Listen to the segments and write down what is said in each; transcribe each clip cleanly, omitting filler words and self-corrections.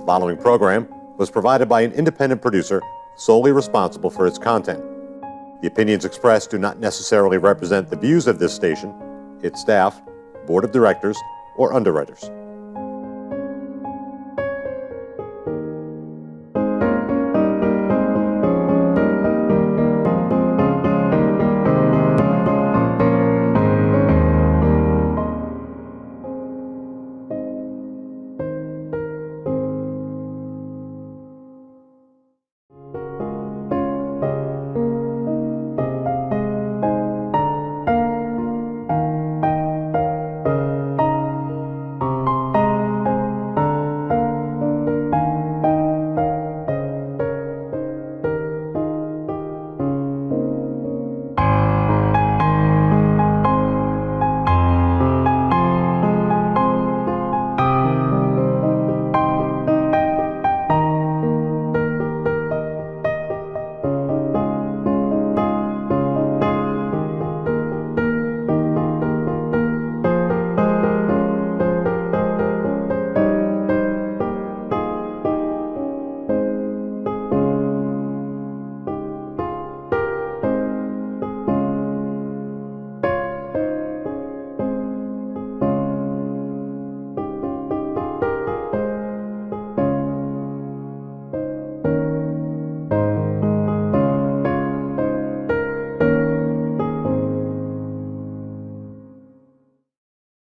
The following program was provided by an independent producer solely responsible for its content. The opinions expressed do not necessarily represent the views of this station, its staff, board of directors, or underwriters.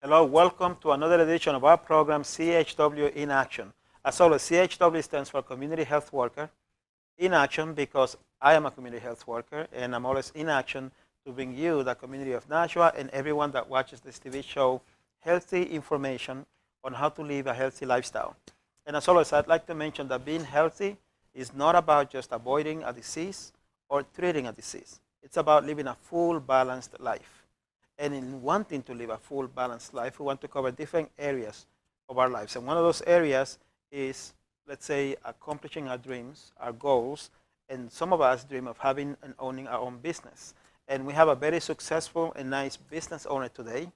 Hello, welcome to another edition of our program, CHW in Action. As always, CHW stands for Community Health Worker in Action because I am a community health worker and I'm always in action to bring you, the community of Nashua, and everyone that watches this TV show, healthy information on how to live a healthy lifestyle. And as always, I'd like to mention that being healthy is not about just avoiding a disease or treating a disease. It's about living a full, balanced life. And in wanting to live a full, balanced life, we want to cover different areas of our lives. And one of those areas is, let's say, accomplishing our dreams, our goals. And some of us dream of having and owning our own business. And we have a very successful and nice business owner today,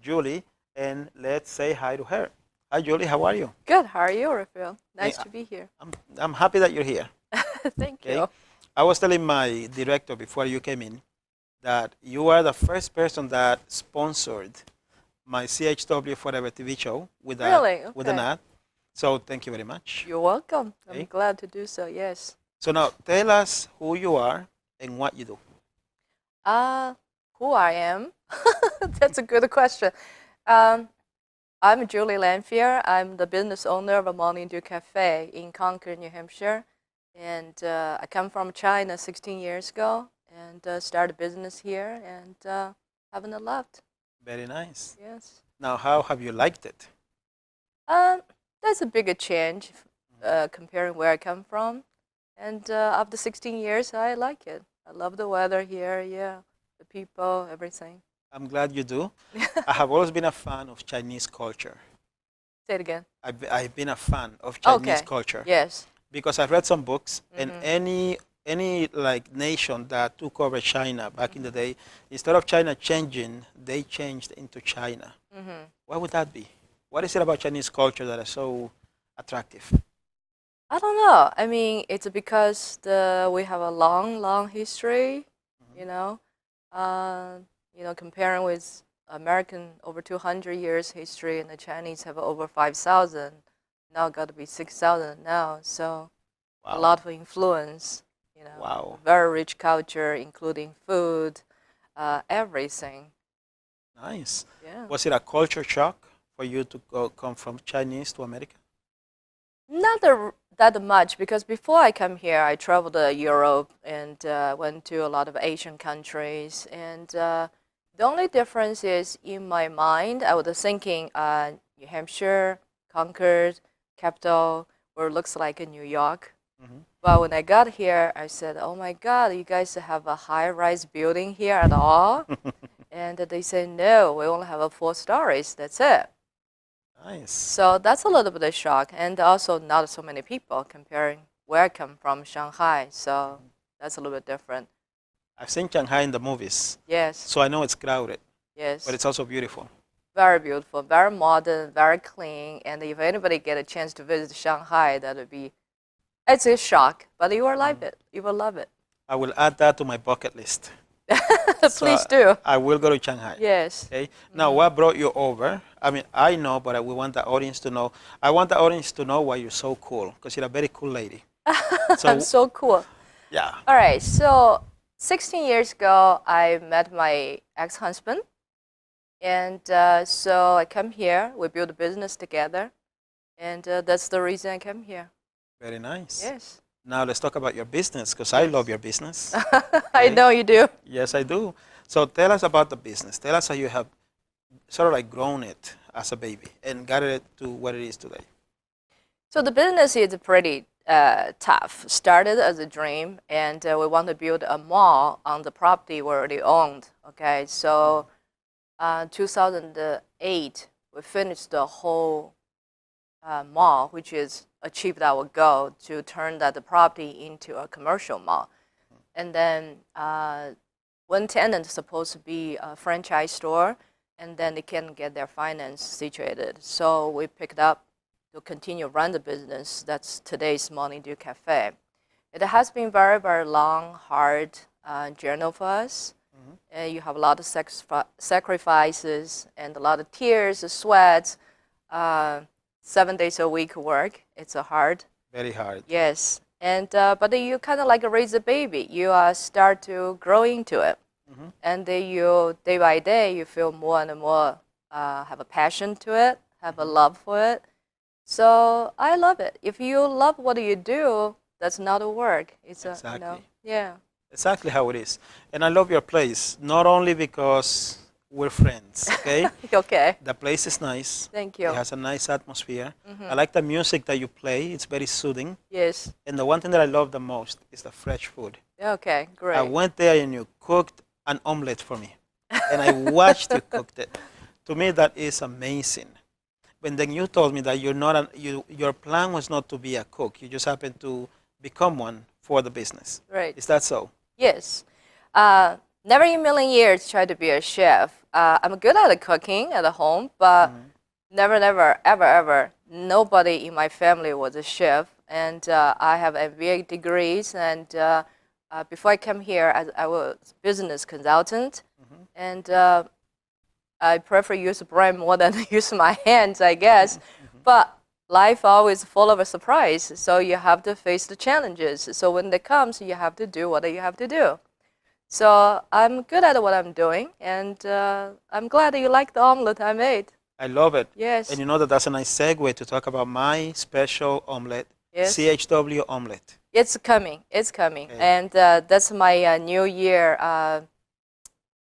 Julie. And let's say hi to her. Hi, Julie. How are you? Good. How are you, Rafael? Nice to be here. I'm happy that you're here. Thank you. I was telling my director before you came in that you are the first person that sponsored my CHW Forever TV show with, with an ad. So thank you very much. You're welcome. I'm glad to do so, yes. So now tell us who you are and what you do. Who I am? That's a good question. I'm Julie Lanphier. I'm the business owner of a Morning Dew Cafe in Concord, New Hampshire. And I come from China 16 years ago. And started a business here and haven't left. Very nice. Yes. Now, how have you liked it? That's a bigger change comparing where I come from. And after 16 years, I like it. I love the weather here, the people, everything. I'm glad you do. I have always been a fan of Chinese culture. Say it again. I've been a fan of Chinese culture. Yes. Because I've read some books, and any like nation that took over China back in the day, instead of China changing, they changed into China. Why would that be? What is it about Chinese culture that is so attractive? I don't know. I mean, it's because we have a long history, comparing with American over 200 years history, and the Chinese have over 5,000. Now got to be 6,000 now. So a lot of influence. Very rich culture, including food, everything. Nice. Yeah. Was it a culture shock for you to come from Chinese to America? Not that much, because before I come here, I traveled to Europe and went to a lot of Asian countries. And the only difference is in my mind, I was thinking New Hampshire, Concord, capital, where it looks like in New York. But when I got here, I said, oh my God, you guys have a high-rise building here at all? And they said, no, we only have 4 stories, that's it. Nice. So that's a little bit of shock. And also not so many people comparing where I come from, Shanghai. So that's a little bit different. I've seen Shanghai in the movies. Yes. So I know it's crowded. Yes. But it's also beautiful. Very beautiful, very modern, very clean. And if anybody get a chance to visit Shanghai, that would be, it's a shock, but you will love it. You will love it. I will add that to my bucket list. So Please do. I will go to Shanghai. Yes. Okay. Now, what brought you over? I mean, I know, but we want the audience to know. I want the audience to know why you're so cool, because you're a very cool lady. So, I'm so cool. yeah. All right. So 16 years ago, I met my ex-husband. And so I come here. We build a business together. And that's the reason I came here. Very nice. Yes. Now let's talk about your business, because I love your business. I know you do. Yes, I do. So tell us about the business. Tell us how you have sort of like grown it as a baby and got it to what it is today. So the business is pretty tough. Started as a dream, and we want to build a mall on the property we already owned. Okay, so 2008, we finished the whole mall, which is achieved our goal to turn that the property into a commercial mall. And then one tenant is supposed to be a franchise store, and then they can get their finance situated. So we picked up to continue run the business. That's today's Morning Dew Cafe. It has been very, very long, hard journey for us. You have a lot of sacrifices and a lot of tears, sweat, 7 days a week work. It's a hard. Very hard. Yes. And but then you kind of like raise a baby. You start to grow into it. And then you, day by day, you feel more and more have a passion to it, have a love for it. So I love it. If you love what you do, that's not a work. It's Exactly. a, yeah. Exactly how it is. And I love your place, not only because we're friends, okay? Okay. The place is nice. Thank you. It has a nice atmosphere. I like the music that you play. It's very soothing. Yes. And the one thing that I love the most is the fresh food. Okay, great. I went there and you cooked an omelet for me. And I watched you cook it. To me, that is amazing. But then you told me that your plan was not to be a cook. You just happened to become one for the business. Right. Is that so? Yes. Never in a million years try to be a chef. I'm good at cooking at home, but never, never, ever, ever, nobody in my family was a chef. And I have MBA degrees. And before I came here, I was a business consultant. And I prefer use brain more than use my hands, I guess. But life always full of a surprise, so you have to face the challenges. So when they comes, you have to do what you have to do. So I'm good at what I'm doing, and I'm glad that you like the omelet I made. I love it. Yes. And you know that's a nice segue to talk about my special omelet, Yes. CHW omelet. It's coming. It's coming. Okay. And that's my New Year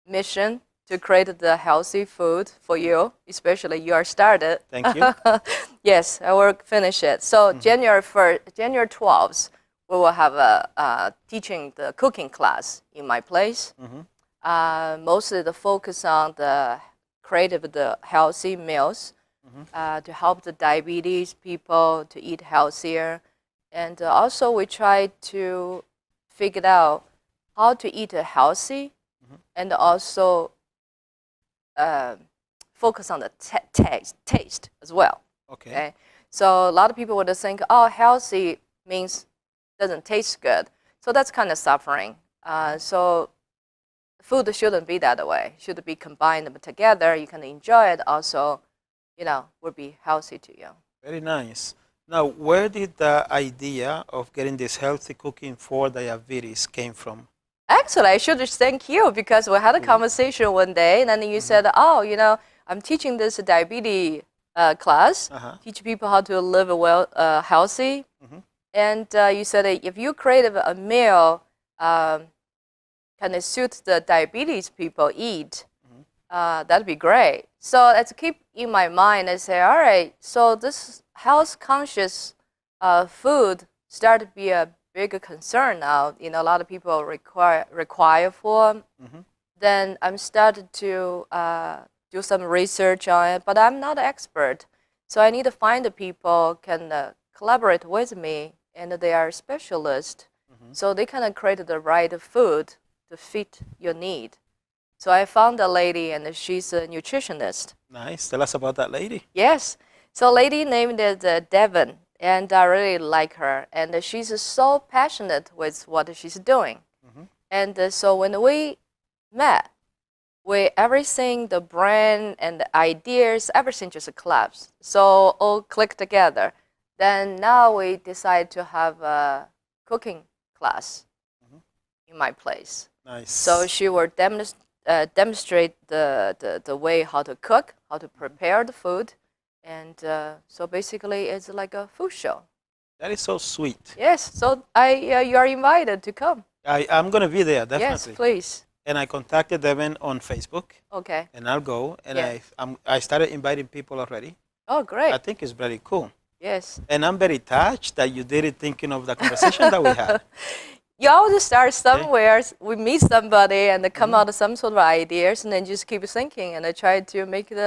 mission, to create the healthy food for you, especially you are started. Thank you. Yes, I will finish it. So January 12th, we will have a teaching the cooking class in my place. Mostly the focus on the creative, the healthy meals to help the diabetes people to eat healthier. And also we try to figure out how to eat healthy and also focus on the taste as well. Okay. So a lot of people would think, oh, healthy means doesn't taste good. So that's kind of suffering. So food shouldn't be that way. Should be combined together. You can enjoy it. Also, will be healthy to you. Very nice. Now, where did the idea of getting this healthy cooking for diabetes came from? Actually, I should just thank you, because we had a conversation one day, and then you said, oh, I'm teaching this diabetes class, teach people how to live well, healthy. And you said if you create a meal kind of suit the diabetes people eat, that'd be great. So that's keep in my mind. I say, all right, so this health conscious food start to be a bigger concern now. A lot of people require for. Then I'm started to do some research on it, but I'm not an expert. So I need to find the people can collaborate with me, and they are specialists. So they kind of create the right food to fit your need. So I found a lady, and she's a nutritionist. Nice. Tell us about that lady. Yes. So a lady named Devon, and I really like her. And she's so passionate with what she's doing. Mm-hmm. And so when we met, everything, the brand and the ideas, everything just collapsed. So all clicked together. Then now we decide to have a cooking class in my place. Nice. So she will demonstrate the way how to cook, how to prepare the food. And so basically it's like a food show. That is so sweet. Yes, so you are invited to come. I'm going to be there, definitely. Yes, please. And I contacted Devin on Facebook. Okay. And I'll go. And Yeah. I started inviting people already. Oh, great. I think it's very cool. Yes. And I'm very touched that you did it thinking of the conversation that we had. You always start somewhere, we meet somebody and they come out of some sort of ideas and then just keep thinking and I try to make it,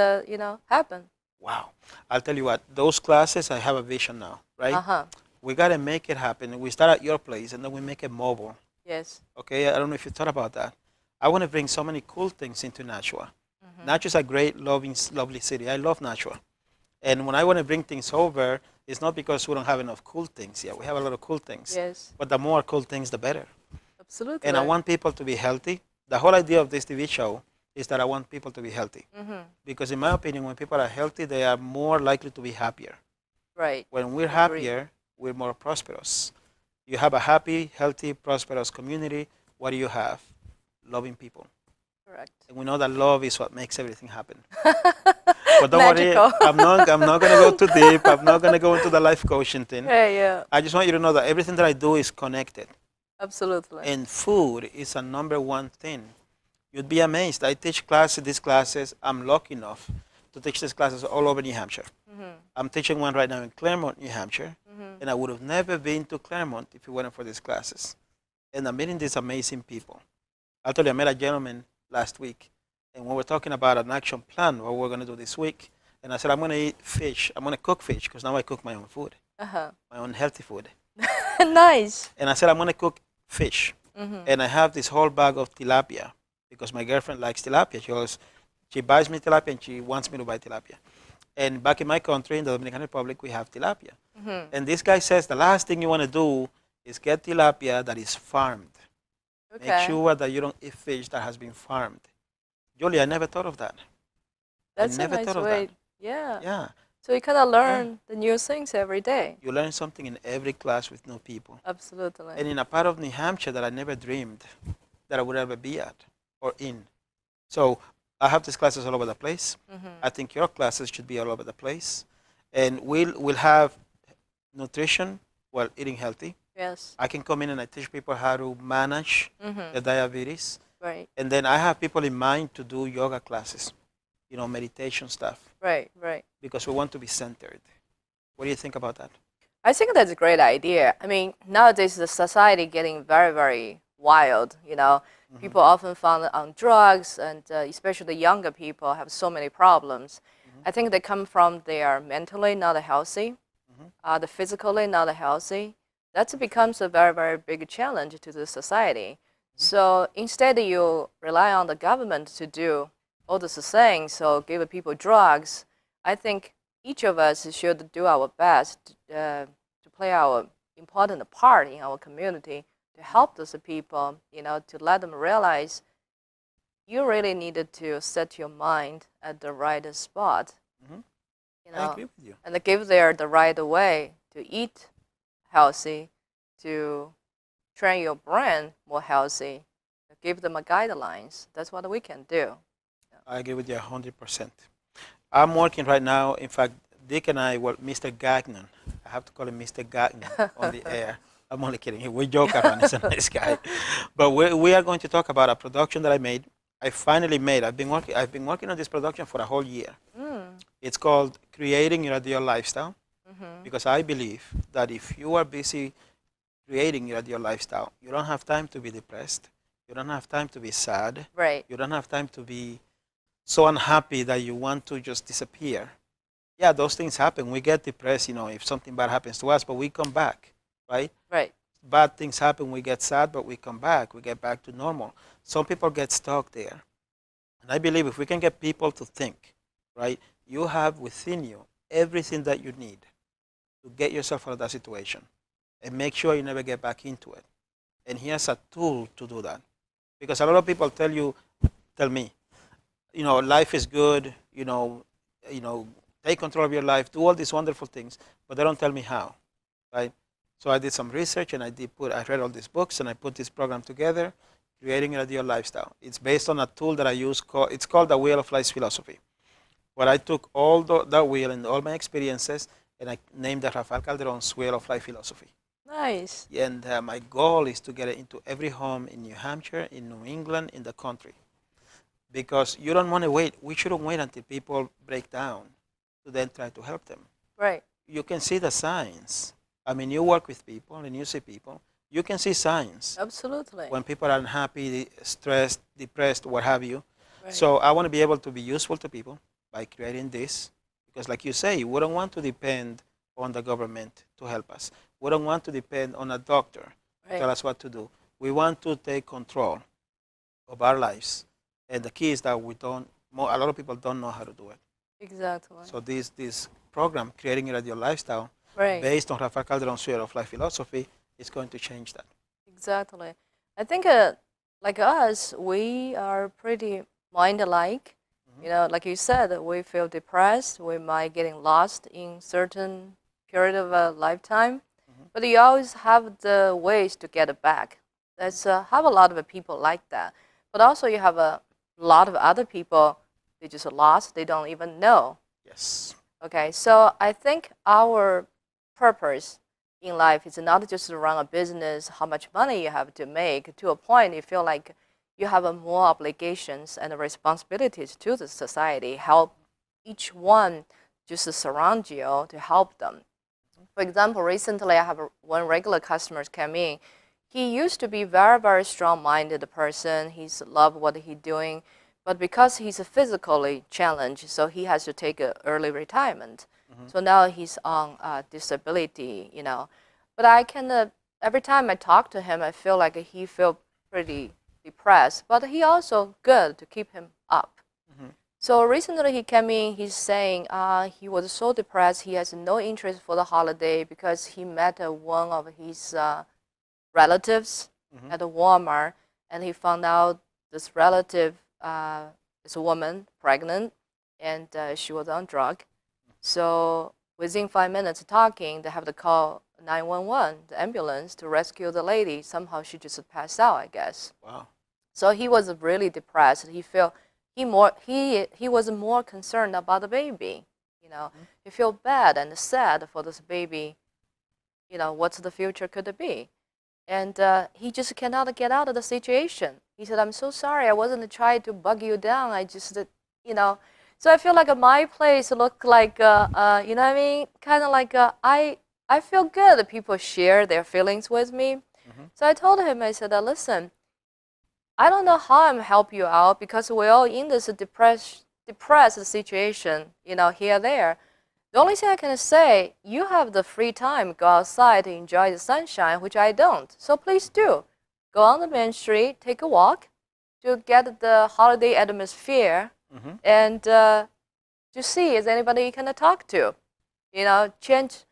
happen. Wow. I'll tell you what, those classes, I have a vision now, right? Uh-huh. We got to make it happen. We start at your place and then we make it mobile. Yes. Okay, I don't know if you thought about that. I want to bring so many cool things into Nashua. Nashua's a great, lovely city. I love Nashua. And when I want to bring things over, it's not because we don't have enough cool things yet. We have a lot of cool things. Yes. But the more cool things, the better. Absolutely. And I want people to be healthy. The whole idea of this TV show is that I want people to be healthy. Because in my opinion, when people are healthy, they are more likely to be happier. Right. When we're happier, we're more prosperous. You have a happy, healthy, prosperous community. What do you have? Loving people. Correct. And we know that love is what makes everything happen. But don't Magical. worry, I'm not going to go too deep. I'm not going to go into the life coaching thing. Yeah. I just want you to know that everything that I do is connected. Absolutely. And food is a number one thing. You'd be amazed. I teach these classes. I'm lucky enough to teach these classes all over New Hampshire. I'm teaching one right now in Claremont, New Hampshire. And I would have never been to Claremont if it weren't for these classes. And I'm meeting these amazing people. I'll tell you, I met a gentleman last week. And we were talking about an action plan, what we're going to do this week. And I said, I'm going to eat fish. I'm going to cook fish because now I cook my own food, my own healthy food. Nice. And I said, I'm going to cook fish. And I have this whole bag of tilapia because my girlfriend likes tilapia. She buys me tilapia and she wants me to buy tilapia. And back in my country, in the Dominican Republic, we have tilapia. And this guy says the last thing you want to do is get tilapia that is farmed. Okay. Make sure that you don't eat fish that has been farmed. Julie, I never thought of that. That's I never a nice thought of way. that. Yeah. Yeah. So you kind of learn the new things every day. You learn something in every class with new people. Absolutely. And in a part of New Hampshire that I never dreamed that I would ever be at or in. So I have these classes all over the place. I think your classes should be all over the place. And we'll have nutrition while eating healthy. Yes. I can come in and I teach people how to manage the diabetes. Right. And then I have people in mind to do yoga classes, meditation stuff, Right. because we want to be centered. What do you think about that? I think that's a great idea. I mean, nowadays the society getting very, very wild. People often found on drugs, and especially the younger people have so many problems. I think they come from they are mentally not healthy, the physically not healthy. That becomes a very, very big challenge to the society. So instead, you rely on the government to do all these things, so give people drugs. I think each of us should do our best to play our important part in our community to help those people, to let them realize you really needed to set your mind at the right spot. I agree with you. And give them the right way to eat healthy, to train your brain more healthy, give them a guidelines. That's what we can do. I agree with you 100%. I'm working right now. In fact, Dick and I, Mr. Gagnon, I have to call him Mr. Gagnon on the air. I'm only kidding. We joke around. He's a nice guy. But we are going to talk about a production that I made. I finally made. I've been working on this production for a whole year. It's called Creating Your Ideal Lifestyle. Because I believe that if you are busy creating your ideal lifestyle, you don't have time to be depressed. You don't have time to be sad. Right. You don't have time to be so unhappy that you want to just disappear. Yeah, those things happen. We get depressed, if something bad happens to us, but we come back, right? Right. Bad things happen, we get sad, but we come back. We get back to normal. Some people get stuck there. And I believe if we can get people to think, right, you have within you everything that you need to get yourself out of that situation and make sure you never get back into it. And here's a tool to do that. Because a lot of people tell me, life is good, take control of your life, do all these wonderful things, but they don't tell me how, right? So I did some research and I read all these books and I put this program together, creating an ideal lifestyle. It's based on a tool that I use, it's called the Wheel of Life philosophy. Where I took all that wheel and all my experiences and I named it Rafael Calderon's Wheel of Life philosophy. Nice. And my goal is to get it into every home in New Hampshire, in New England, in the country. Because you don't want to wait. We shouldn't wait until people break down to then try to help them. Right. You can see the signs. I mean, you work with people and you see people. You can see signs. Absolutely. When people are unhappy, stressed, depressed, what have you. Right. So I want to be able to be useful to people by creating this. Because like you say, we don't want to depend on the government to help us. We don't want to depend on a doctor to tell us what to do. We want to take control of our lives. And the key is that a lot of people don't know how to do it. Exactly. So this program, Creating a Ideal Lifestyle, Right. based on Rafael Calderon's Wheel of Life philosophy, is going to change that. Exactly. I think like us, we are pretty mind-alike. Like you said, we feel depressed. We might getting lost in certain period of a lifetime. But you always have the ways to get it back. That's have a lot of people like that. But also you have a lot of other people, they just lost, they don't even know. Yes. Okay, so I think our purpose in life is not just to run a business, how much money you have to make. To a point, you feel like you have more obligations and responsibilities to the society, help each one just surround you to help them. For example, recently I have one regular customer come in. He used to be very, very strong-minded person. He's love what he's doing. But because he's physically challenged, so he has to take an early retirement. So now he's on disability, But I can, every time I talk to him, I feel like he feel pretty depressed. But he also good to keep him up. So recently he came in, he's saying he was so depressed, he has no interest for the holiday because he met one of his relatives at a Walmart, and he found out this relative is a woman, pregnant, and she was on drug. So within 5 minutes of talking, they have to call 911, the ambulance, to rescue the lady. Somehow she just passed out, I guess. Wow. So he was really depressed. He felt he was more concerned about the baby. He felt bad and sad for this baby. What's the future could it be? And he just cannot get out of the situation. He said, "I'm so sorry. I wasn't trying to bug you down. I just, So I feel like my place looked like, you know what I mean? Kind of like I feel good that people share their feelings with me. So I told him, I said, listen, I don't know how I'm help you out because we're all in this depressed situation, here there. The only thing I can say, you have the free time, go outside to enjoy the sunshine, which I don't. So please do. Go on the main street, take a walk to get the holiday atmosphere and to see is anybody you can talk to. Change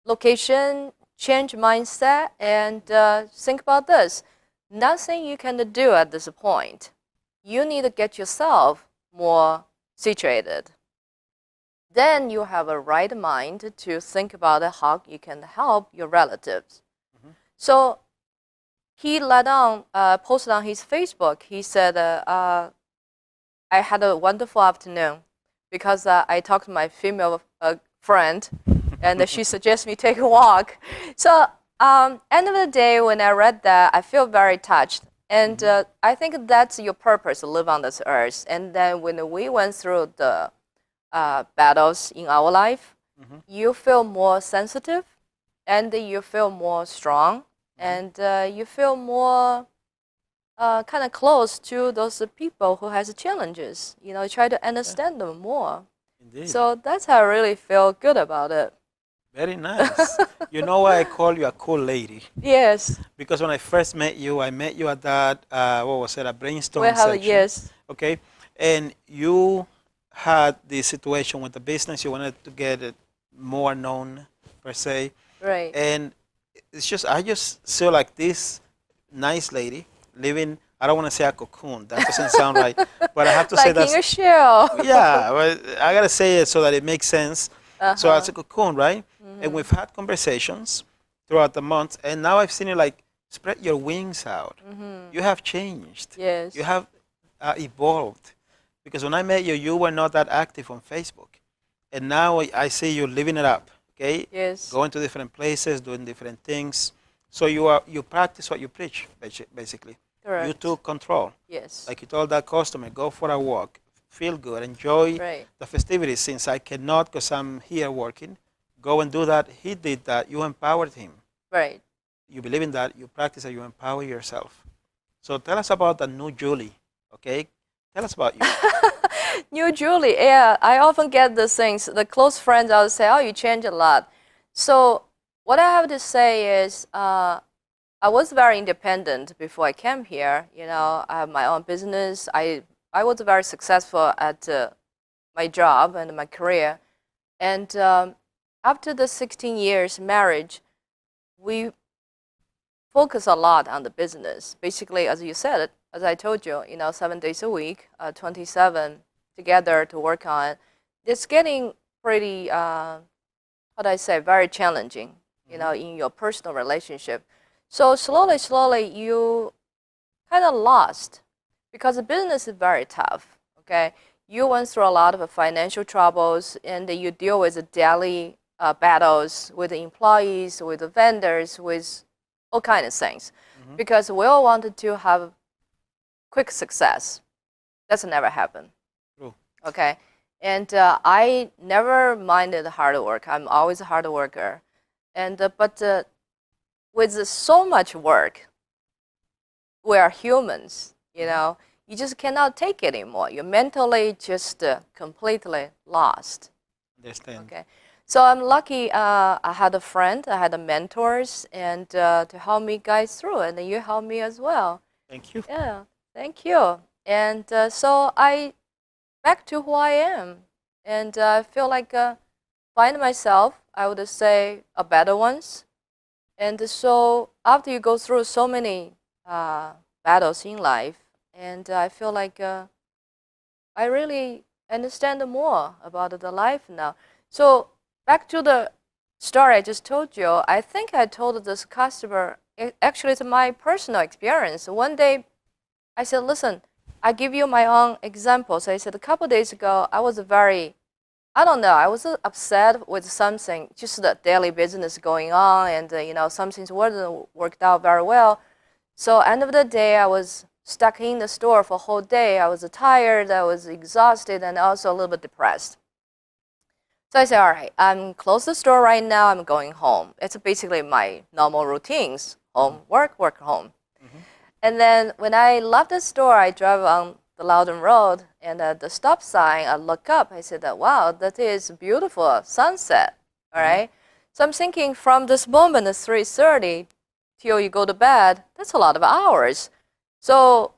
location, change mindset, and think about this. Nothing you can do at this point. You need to get yourself more situated. Then you have a right mind to think about how you can help your relatives. So he posted on his Facebook. He said, I had a wonderful afternoon because I talked to my female friend, and she suggests me take a walk. So end of the day, when I read that, I feel very touched. And I think that's your purpose, to live on this earth. And then when we went through the battles in our life, you feel more sensitive, and you feel more strong, and you feel more kind of close to those people who has challenges. Try to understand them more. Indeed. So that's how I really feel good about it. Very nice. You know why I call you a cool lady? Yes. Because when I first met you, I met you at that, what was it, a brainstorm We have section. yes. Okay. And you had this situation with the business, you wanted to get it more known, per se. Right. And it's just, I just saw like this nice lady living, I don't want to say a cocoon, that doesn't sound right, but I have to say Like in that's, a shell. yeah, well, I gotta say it so that it makes sense. So Uh-huh. as a cocoon, right? And we've had conversations throughout the months, and now I've seen you like spread your wings out. You have changed. Yes. You have evolved. Because when I met you, you were not that active on Facebook, and now I see you living it up. Okay, Yes. going to different places, doing different things. So you practice what you preach, basically. Correct. You took control. Yes. Like you told that customer, go for a walk, feel good, enjoy Right. the festivities. Since I cannot, because I'm here working, go and do that. He did that. You empowered him. Right. You believe in that. You practice it. You empower yourself. So tell us about the new Julie. Okay, tell us about you. New Julie, yeah, I often get these things. The close friends, I would say, oh, you changed a lot. So what I have to say is, I was very independent before I came here. You know, I have my own business. I was very successful at my job and my career. And after the 16 years marriage, we focus a lot on the business. Basically, as you said, as I told you, 7 days a week, 27 together to work on. It's getting pretty, how do I say, very challenging, in your personal relationship. So slowly, you kind of lost because the business is very tough, okay? You went through a lot of financial troubles and you deal with the daily battles with the employees, with the vendors, with all kinds of things. Because we all wanted to have quick success. That's never happened. True. Okay, and I never minded hard work. I'm always a hard worker, and but with so much work, we are humans. You just cannot take it anymore. You're mentally just completely lost. Understand. Okay, so I'm lucky. I had a friend, I had a mentors, and to help me guide through, and you helped me as well. Thank you. Yeah, thank you. And so I back to who I am, and I feel like find myself. I would say a better ones. And so after you go through so many battles in life, and I feel like I really understand more about the life now. So back to the story I just told you. I think I told this customer. Actually, it's my personal experience. One day, I said, "Listen, I give you my own example." So I said, a couple of days ago, I was I don't know, I was upset with something, just the daily business going on, and some things wasn't worked out very well. So end of the day, I was stuck in the store for a whole day. I was tired, I was exhausted, and also a little bit depressed. So I said, all right, I'm close the store right now. I'm going home. It's basically my normal routines: home, work, work, home. And then when I left the store, I drove on the Loudon Road, and at the stop sign, I look up. I said, wow, that is beautiful sunset. All right. So I'm thinking from this moment at 3:30 till you go to bed, that's a lot of hours. So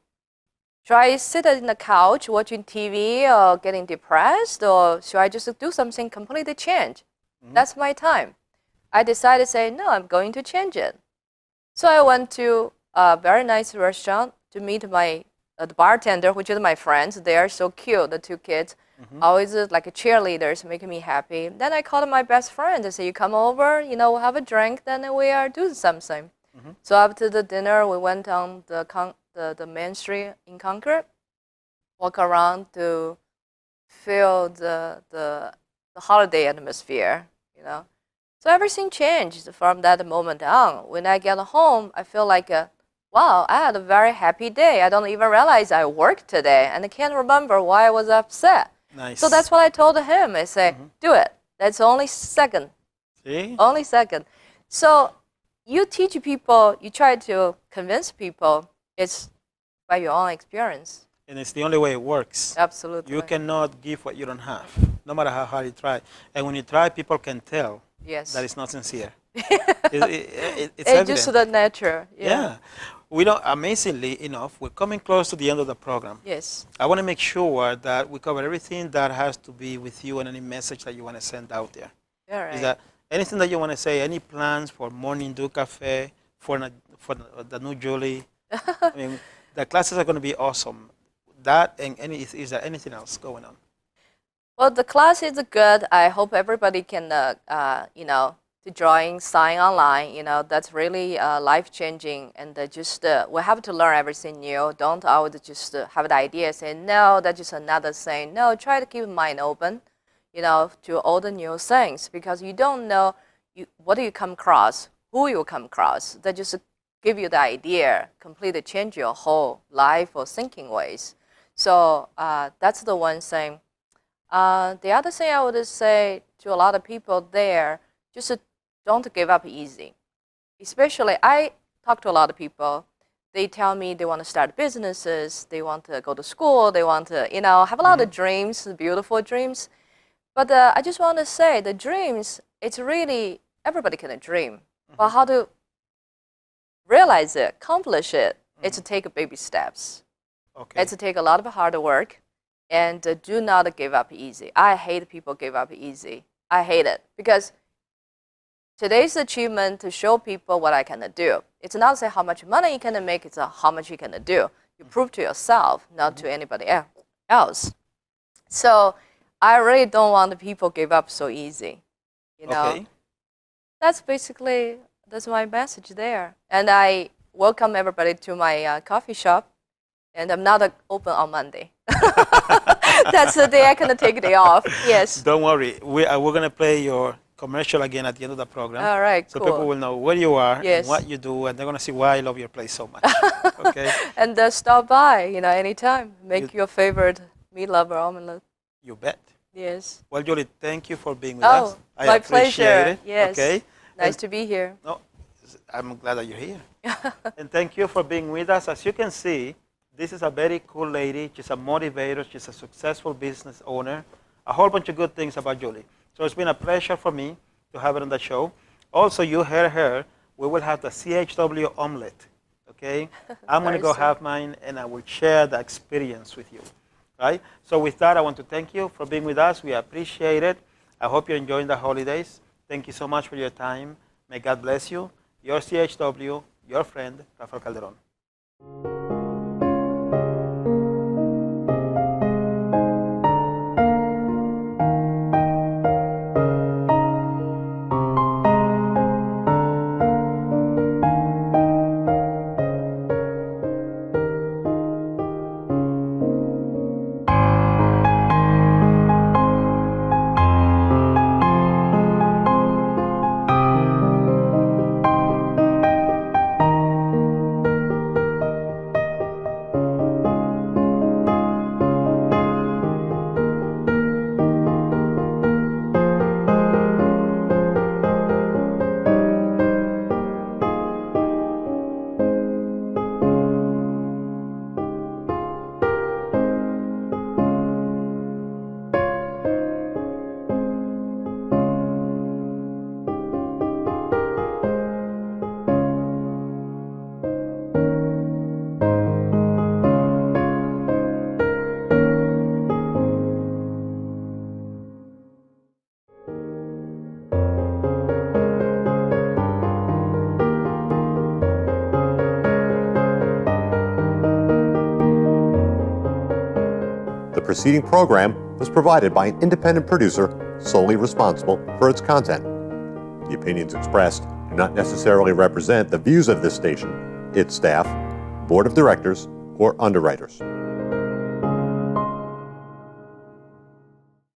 should I sit in the couch watching TV or getting depressed, or should I just do something completely change? That's my time. I decided to say, no, I'm going to change it. So I went to a very nice restaurant to meet the bartender, which is my friends. They are so cute, the two kids. Always like cheerleaders, making me happy. Then I called my best friend and said, you come over, we'll have a drink, then we are doing something. So after the dinner, we went on the main street in Concord, walk around to feel the holiday atmosphere, So everything changed from that moment on. When I get home, I feel like, wow, I had a very happy day. I don't even realize I worked today, and I can't remember why I was upset. Nice. So that's what I told him. I say, do it. That's only second. See? Only second. So you teach people, you try to convince people, it's by your own experience. And it's the only way it works. Absolutely. You cannot give what you don't have, no matter how hard you try. And when you try, people can tell Yes. that it's not sincere. It's It's evident. just the nature. Yeah. We don't, amazingly enough, we're coming close to the end of the program. Yes. I want to make sure that we cover everything that has to be with you and any message that you want to send out there. All right. Is that anything that you want to say? Any plans for Morning Dew Cafe, for the new Julie? I mean, the classes are going to be awesome. That and is there anything else going on? Well, the class is good. I hope everybody can, to drawing, sign online. That's really life-changing. And we have to learn everything new. Don't always just have the idea, say, no, that's just another thing. No, try to keep your mind open, to all the new things. Because you don't know what do you come across, who you come across. That just give you the idea, completely change your whole life or thinking ways. So that's the one thing. The other thing I would say to a lot of people there, just don't give up easy. Especially, I talk to a lot of people. They tell me they want to start businesses, they want to go to school, they want to, have a lot of dreams, beautiful dreams. But I just want to say, the dreams, it's really, everybody can dream. But how to realize it, accomplish it, it's to take baby steps. Okay. It's to take a lot of hard work. And do not give up easy. I hate people give up easy. I hate it because today's achievement to show people what I can do. It's not say how much money you can make, it's how much you can do. You prove to yourself, not to anybody else. So I really don't want the people give up so easy. Okay. That's my message there. And I welcome everybody to my coffee shop. And I'm not open on Monday. That's the day I can take a day off. Yes. Don't worry. We're going to play your commercial again at the end of the program. All right, so cool. people will know where you are Yes. and what you do, and they're going to see why I love your place so much. Okay? And stop by, anytime. Make your favorite meatloaf or omelet. You bet. Yes. Well, Julie, thank you for being with us. My appreciate pleasure. it. Yes. Okay? Nice to be here. No, I'm glad that you're here. And thank you for being with us. As you can see, this is a very cool lady. She's a motivator. She's a successful business owner. A whole bunch of good things about Julie. So it's been a pleasure for me to have her on the show. Also, you heard her. We will have the CHW omelet. Okay? I'm going to go have mine, and I will share the experience with you. Right? So with that, I want to thank you for being with us. We appreciate it. I hope you're enjoying the holidays. Thank you so much for your time. May God bless you. Your CHW, your friend, Rafael Calderon. The preceding program was provided by an independent producer solely responsible for its content. The opinions expressed do not necessarily represent the views of this station, its staff, board of directors, or underwriters.